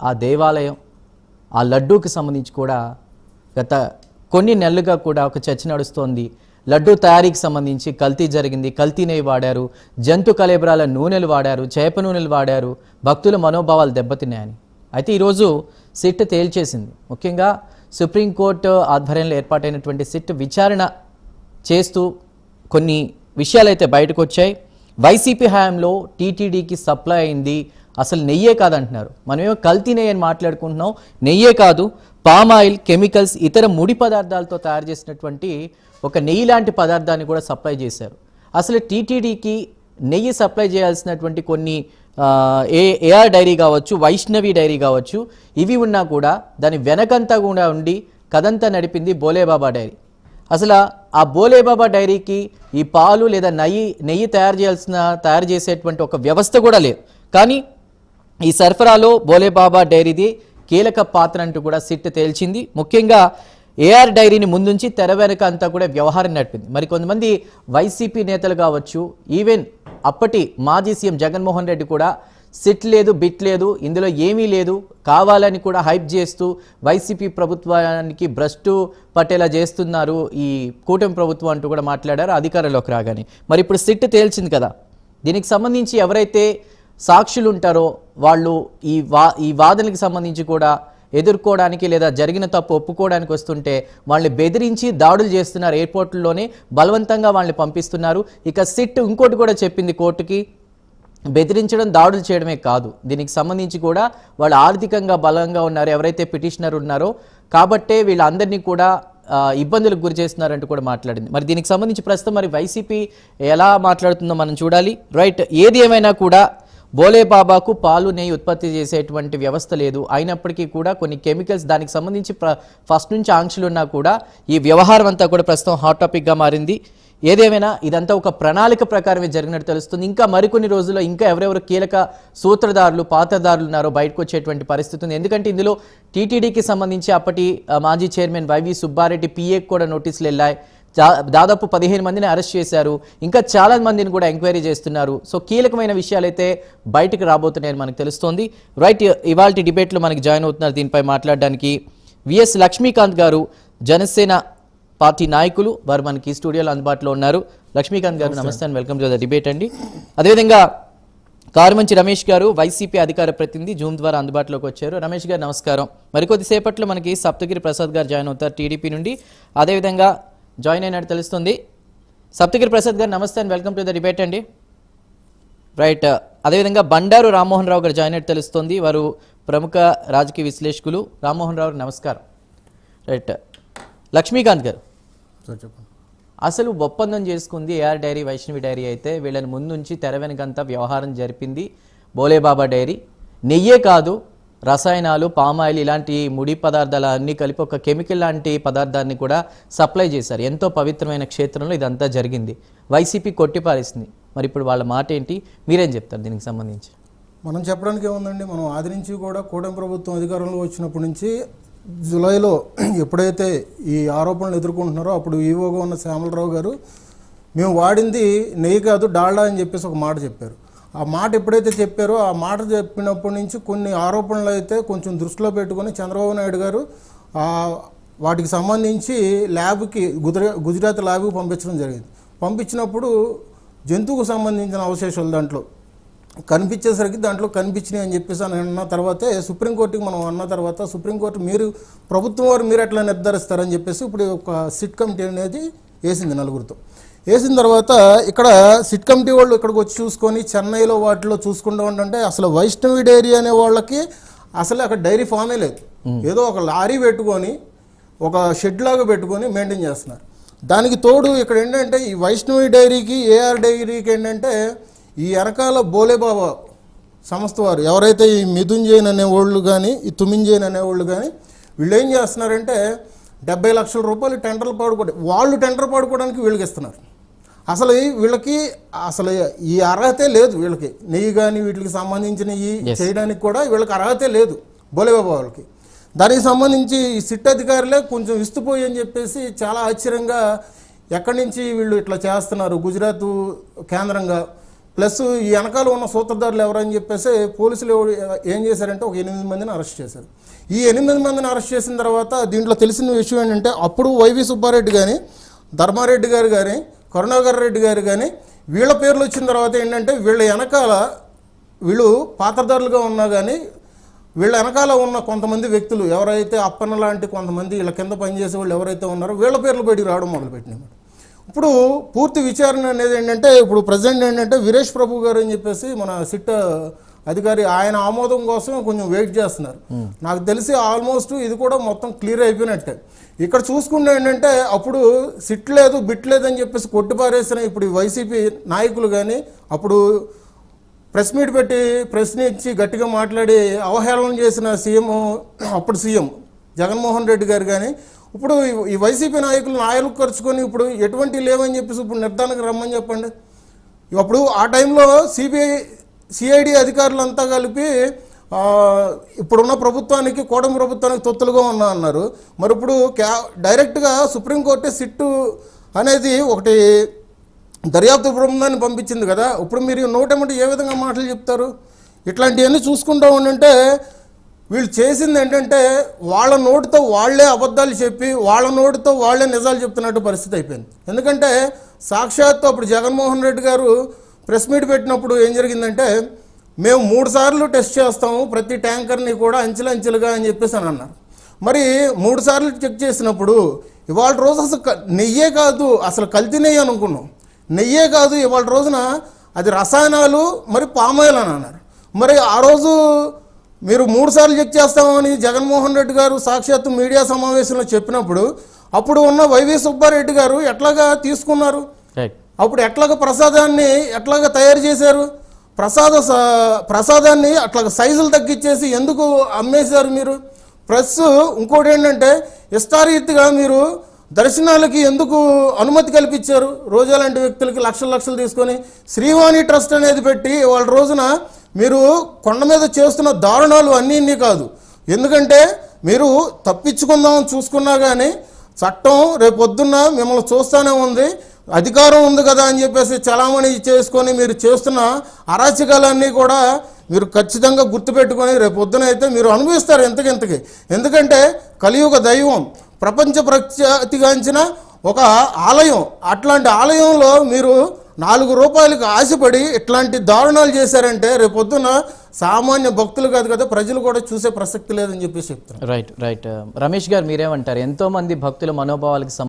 ఆ దేవాలయం ఆ లడ్డూకి సంబంధించి కూడా గత కొన్ని నెలలుగా కూడా ఒక చర్చ నడుస్తోంది. లడ్డూ తయారీకి సంబంధించి కల్తీ జరిగింది, కల్తీ నెయ్యి వాడారు, జంతు కలేబరాల నూనెలు వాడారు, చేప నూనెలు వాడారు, భక్తుల మనోభావాలు దెబ్బతిన్నాయని. అయితే ఈరోజు సిట్ తేల్చేసింది. ముఖ్యంగా సుప్రీంకోర్టు ఆధ్వర్యంలో ఏర్పాటైనటువంటి సిట్ విచారణ చేస్తూ కొన్ని విషయాలైతే బయటకు వచ్చాయి. వైసీపీ హయాంలో టీటీడీకి సప్లై అయింది అసలు నెయ్యే కాదంటున్నారు. మనమేమో కల్తీ నెయ్యి అని మాట్లాడుకుంటున్నాం. నెయ్యే కాదు, పామ్ ఆయిల్, కెమికల్స్, ఇతర ముడి పదార్థాలతో తయారు చేసినటువంటి ఒక నెయ్యి లాంటి పదార్థాన్ని కూడా సప్లై చేశారు. అసలు టీటీడీకి నెయ్యి సప్లై చేయాల్సినటువంటి కొన్ని ఏఆర్ డైరీ కావచ్చు, వైష్ణవి డైరీ కావచ్చు, ఇవి ఉన్నా కూడా దాని వెనకంతా కూడా ఉండి కదంతా నడిపింది బోలేబాబా డైరీ. అసలు ఆ బోలేబాబా డైరీకి ఈ పాలు లేదా నెయ్యి తయారు చేసేటువంటి ఒక వ్యవస్థ కూడా లేదు. కానీ ఈ సరఫరాలో బోలేబాబా డైరీది కీలక పాత్ర అంటూ కూడా సిట్ తేల్చింది. ముఖ్యంగా ఏఆర్ డైరీని ముందుంచి తెర వెనక అంతా కూడా వ్యవహారం నడిపింది. మరి కొంతమంది వైసీపీ నేతలు కావచ్చు, ఈవెన్ అప్పటి మాజీ సీఎం జగన్మోహన్ రెడ్డి కూడా సిట్ లేదు, బిట్ లేదు, ఇందులో ఏమీ లేదు, కావాలని కూడా హైప్ చేస్తూ వైసీపీ ప్రభుత్వానికి భ్రష్టు పట్టేలా చేస్తున్నారు ఈ కూటమి ప్రభుత్వం అంటూ కూడా మాట్లాడారు అధికారంలోకి రాగానే. మరి ఇప్పుడు సిట్ తేల్చింది కదా, దీనికి సంబంధించి ఎవరైతే సాక్షులు ఉంటారో వాళ్ళు ఈ వాదనకి సంబంధించి కూడా ఎదుర్కోవడానికి లేదా జరిగిన తప్పు ఒప్పుకోవడానికి వస్తుంటే వాళ్ళని బెదిరించి దాడులు చేస్తున్నారు. ఎయిర్పోర్ట్లోనే బలవంతంగా వాళ్ళని పంపిస్తున్నారు. ఇక సిట్ ఇంకోటి కూడా చెప్పింది కోర్టుకి, బెదిరించడం, దాడులు చేయడమే కాదు, దీనికి సంబంధించి కూడా వాళ్ళు ఆర్థికంగా బలంగా ఉన్నారు ఎవరైతే పిటిషనర్ ఉన్నారో, కాబట్టే వీళ్ళందరినీ కూడా ఇబ్బందులకు గురి చేస్తున్నారంటూ కూడా మాట్లాడింది. మరి దీనికి సంబంధించి ప్రస్తుతం మరి వైసీపీ ఎలా మాట్లాడుతుందో మనం చూడాలి. రైట్, ఏది ఏమైనా కూడా బోలేబాబాకు పాలు నెయ్యి ఉత్పత్తి చేసేటువంటి వ్యవస్థ లేదు. అయినప్పటికీ కూడా కొన్ని కెమికల్స్, దానికి సంబంధించి ఫస్ట్ నుంచి ఆంక్షలు ఉన్నా కూడా ఈ వ్యవహారం అంతా కూడా ప్రస్తుతం హాట్ టాపిక్గా మారింది. ఏదేమైనా ఇదంతా ఒక ప్రణాళిక ప్రకారమే జరిగినట్టు తెలుస్తుంది. ఇంకా మరికొన్ని రోజుల్లో ఇంకా ఎవరెవరు కీలక సూత్రధారులు, పాత్రధారులు ఉన్నారో బయటకు వచ్చేటువంటి పరిస్థితి ఉంది. ఎందుకంటే ఇందులో టీటీడీకి సంబంధించి అప్పటి మాజీ చైర్మన్ వైవి సుబ్బారెడ్డి పిఏకి కూడా నోటీసులు వెళ్ళాయి. దాదాపు 15 మందిని అరెస్ట్ చేశారు. ఇంకా చాలా మందిని కూడా ఎంక్వైరీ చేస్తున్నారు. సో కీలకమైన విషయాలైతే బయటకు రాబోతున్నాయని మనకు తెలుస్తోంది. రైట్, ఇవాళ డిబేట్లో మనకి జాయిన్ అవుతున్నారు దీనిపై మాట్లాడడానికి విఎస్ లక్ష్మీకాంత్ గారు, జనసేన పార్టీ నాయకులు. వారు మనకి స్టూడియోలో అందుబాటులో ఉన్నారు. లక్ష్మీకాంత్ గారు నమస్తే and welcome to the debate అండి. అదేవిధంగా కారుమంచి రమేష్ గారు, వైసీపీ అధికార ప్రతినిధి, జూమ్ ద్వారా అందుబాటులోకి వచ్చారు. రమేష్ గారు నమస్కారం. మరికొద్దిసేపట్లో మనకి సప్తగిరి ప్రసాద్ గారు జాయిన్ అవుతారు టీడీపీ నుండి. అదేవిధంగా జాయిన్ అయినట్టు తెలుస్తుంది. సప్తగిరి ప్రసాద్ గారు నమస్తే and welcome to the debate అండి. రైట్, అదేవిధంగా బండారు రామ్మోహన్ రావు గారు జాయిన్ అయినట్టు తెలుస్తుంది. వారు ప్రముఖ రాజకీయ విశ్లేషకులు. రామ్మోహన్ రావు నమస్కారం. రైట్, లక్ష్మీకాంత్ గారు చెప్పండి. అసలు ఒప్పందం చేసుకుంది ఏఆర్ డైరీ, వైష్ణవి డైరీ అయితే వీళ్ళని ముందుంచి తెర వెనకంతా వ్యవహారం జరిపింది బోలేబాబా డైరీ. నెయ్యే కాదు, రసాయనాలు, పామాయిల్ ఇలాంటి ముడి పదార్థాలు అన్నీ కలిపి ఒక కెమికల్ లాంటి పదార్థాన్ని కూడా సప్లై చేశారు. ఎంతో పవిత్రమైన క్షేత్రంలో ఇదంతా జరిగింది. వైసీపీ కొట్టిపారేసింది. మరి ఇప్పుడు వాళ్ళ మాట ఏంటి, మీరేం చెప్తారు దీనికి సంబంధించి? మనం చెప్పడానికి ఏముందండి, మనం ఆది నుంచి కూడా కూటమి ప్రభుత్వం అధికారంలో వచ్చినప్పటి నుంచి జూలైలో ఎప్పుడైతే ఈ ఆరోపణలు ఎదుర్కొంటున్నారో అప్పుడు ఈవోగా ఉన్న శ్యామలరావు గారు మేము వాడింది నెయ్యి కాదు డాల్డా అని చెప్పేసి ఒక మాట చెప్పారు. ఆ మాట ఎప్పుడైతే చెప్పారో ఆ మాట చెప్పినప్పటి నుంచి కొన్ని ఆరోపణలు అయితే కొంచెం దృష్టిలో పెట్టుకొని చంద్రబాబు నాయుడు గారు వాటికి సంబంధించి ల్యాబ్కి గుజరాత్ ల్యాబ్కి పంపించడం జరిగింది. పంపించినప్పుడు జంతువుకు సంబంధించిన అవశేషాలు దాంట్లో కనిపించేసరికి దాంట్లో కనిపించినాయి అని చెప్పేసి అన్న తర్వాతే సుప్రీంకోర్టుకి మనం అన్న తర్వాత సుప్రీంకోర్టు ప్రభుత్వం వారు మీరు ఎట్లా నిర్ధారిస్తారని చెప్పేసి ఇప్పుడు ఒక సిట్ కమిటీ అనేది వేసింది నలుగురితో. వేసిన తర్వాత ఇక్కడ సిట్ కమిటీ వాళ్ళు ఇక్కడికి వచ్చి చూసుకొని చెన్నైలో వాటిలో చూసుకుంటూ ఉంటుంటే అసలు వైష్ణవి డైరీ అనే వాళ్ళకి అసలు అక్కడ డైరీ ఫామే లేదు. ఏదో ఒక లారీ పెట్టుకొని ఒక షెడ్ లాగా పెట్టుకొని మెయింటైన్ చేస్తున్నారు. దానికి తోడు ఇక్కడ ఏంటంటే ఈ వైష్ణవి డైరీకి, ఏఆర్ డైరీకి ఏంటంటే ఈ వెనకాల బోలేబాబా సంస్థ వారు ఎవరైతే ఈ మిథున్ జైన్ అనేవాళ్ళు కానీ, ఈ తుమిన్ జైన్ అనేవాళ్ళు కానీ వీళ్ళు ఏం చేస్తున్నారంటే 70 లక్షల రూపాయలు టెండర్లు వాళ్ళు టెండర్ పాడుకోవడానికి వీళ్ళకి ఇస్తున్నారు. అసలు వీళ్ళకి అసలు ఈ అర్హతే లేదు. వీళ్ళకి నెయ్యి కానీ వీటికి సంబంధించిన చేయడానికి కూడా వీళ్ళకి అర్హతే లేదు బోలేబాబా వాళ్ళకి. దానికి సంబంధించి ఈ సిట్ అధికారులే కొంచెం ఇస్తుపోయి అని చెప్పేసి చాలా ఆశ్చర్యంగా ఎక్కడి నుంచి వీళ్ళు ఇట్లా చేస్తున్నారు, గుజరాత్ కేంద్రంగా ప్లస్ ఈ వెనకాల ఉన్న సూత్రధారులు ఎవరని చెప్పేసి పోలీసులు ఏం చేశారంటే ఒక 8 మందిని అరెస్ట్ చేశారు. ఈ 8 మందిని అరెస్ట్ చేసిన తర్వాత దీంట్లో తెలిసిన విషయం ఏంటంటే అప్పుడు వైవి సుబ్బారెడ్డి కానీ, ధర్మారెడ్డి గారు కానీ, కరుణాకర్ రెడ్డి గారు కానీ వీళ్ళ పేర్లు వచ్చిన తర్వాత ఏంటంటే వీళ్ళ వెనకాల వీళ్ళు పాత్రధారులుగా ఉన్నా కానీ వీళ్ళ వెనకాల ఉన్న కొంతమంది వ్యక్తులు ఎవరైతే అప్పన్న లాంటి కొంతమంది వీళ్ళ కింద పనిచేసే వాళ్ళు ఎవరైతే ఉన్నారో వీళ్ళ పేర్లు బయటికి రావడం మొదలుపెట్టినాయి. ఇప్పుడు పూర్తి విచారణ అనేది ఏంటంటే ఇప్పుడు ప్రజెంట్ ఏంటంటే వీరేష్ ప్రభు గారు అని చెప్పేసి మన సిట్ అధికారి ఆయన ఆమోదం కోసం కొంచెం వెయిట్ చేస్తున్నారు. నాకు తెలిసి ఆల్మోస్ట్ ఇది కూడా మొత్తం క్లియర్ అయిపోయినట్టే. ఇక్కడ చూసుకుంటే ఏంటంటే అప్పుడు సిట్ లేదు బిట్ లేదని చెప్పేసి కొట్టిపారేసిన ఇప్పుడు ఈ వైసీపీ నాయకులు కానీ అప్పుడు ప్రెస్ మీట్ పెట్టి ప్రశ్నించి గట్టిగా మాట్లాడి అవహేళన చేసిన అప్పుడు సీఎం జగన్మోహన్ రెడ్డి గారు కానీ ఇప్పుడు ఈ వైసీపీ నాయకులు నాయకులు ఖర్చుకొని ఇప్పుడు ఎటువంటి లేవని చెప్పేసి ఇప్పుడు నిర్ధారణకు రమ్మని చెప్పండి. అప్పుడు ఆ టైంలో సిఐడి అధికారులంతా కలిపి ఇప్పుడున్న ప్రభుత్వానికి కూటమి ప్రభుత్వానికి తొత్తులుగా అన్నారు. మరి ఇప్పుడు డైరెక్ట్గా సుప్రీంకోర్టు సిట్టు అనేది ఒకటి దర్యాప్తు బృందాన్ని పంపించింది కదా. ఇప్పుడు మీరు నోటెమ్మటి ఏ విధంగా మాటలు చెప్తారు? ఇట్లాంటివన్నీ చూసుకుంటూ ఉండంటే వీళ్ళు చేసింది ఏంటంటే వాళ్ళ నోటితో వాళ్లే అబద్ధాలు చెప్పి వాళ్ళ నోటితో వాళ్లే నిజాలు చెప్తున్నట్టు పరిస్థితి అయిపోయింది. ఎందుకంటే సాక్షాత్తు అప్పుడు జగన్మోహన్ రెడ్డి గారు ప్రెస్ మీట్ పెట్టినప్పుడు ఏం జరిగిందంటే మేము 3 సార్లు టెస్ట్ చేస్తాము ప్రతి ట్యాంకర్ని కూడా అంచెలంచెలుగా అని చెప్పేసి అని అన్నారు. మరి 3 సార్లు చెక్ చేసినప్పుడు ఇవాళ రోజు అసలు నెయ్యే కాదు, అసలు కల్తీ నెయ్యి అనుకున్నాం. నెయ్యే కాదు, ఇవాళ రోజున అది రసాయనాలు మరి పామాయిల్ అని అన్నారు. మరి ఆ రోజు మీరు 3 సార్లు చెక్ చేస్తామని జగన్మోహన్ రెడ్డి గారు సాక్షాత్తు మీడియా సమావేశంలో చెప్పినప్పుడు అప్పుడు ఉన్న వైవి సుబ్బారెడ్డి గారు ఎట్లాగా తీసుకున్నారు? అప్పుడు ఎట్లాగా ప్రసాదాన్ని ఎట్లాగా తయారు చేశారు? ప్రసాదాన్ని అట్లాగా సైజులు తగ్గించేసి ఎందుకు అమ్మేశారు మీరు? ప్లస్ ఇంకోటి ఏంటంటే ఇష్టారీతిగా మీరు దర్శనాలకి ఎందుకు అనుమతి కల్పించారు? రోజా లాంటి వ్యక్తులకి లక్షలు తీసుకొని శ్రీవాణి ట్రస్ట్ అనేది పెట్టి వాళ్ళ రోజున మీరు కొండ మీద చేస్తున్న దారుణాలు అన్నీ కాదు. ఎందుకంటే మీరు తప్పించుకుందాం చూసుకున్నా కానీ చట్టం రేపొద్దున్న మిమ్మల్ని చూస్తూనే ఉంది. అధికారం ఉంది కదా అని చెప్పేసి చలామణి చేసుకొని మీరు చేస్తున్న అరాచకాలన్నీ కూడా మీరు ఖచ్చితంగా గుర్తుపెట్టుకొని రేపొద్దున అయితే మీరు అనుభవిస్తారు ఎంతకింతకి. ఎందుకంటే కలియుగ దైవం ప్రపంచ ప్రఖ్యాతిగాంచిన ఒక ఆలయం, అట్లాంటి ఆలయంలో మీరు 4 రూపాయలకు ఆశపడి ఇట్లాంటి దారుణాలు చేశారంటే రేపొద్దున సామాన్య భక్తులు కాదు కదా ప్రజలు కూడా చూసే ప్రసక్తి లేదని చెప్పేసి చెప్తారు. రైట్ రమేష్ గారు మీరేమంటారు? ఎంతోమంది భక్తుల మనోభావాలకు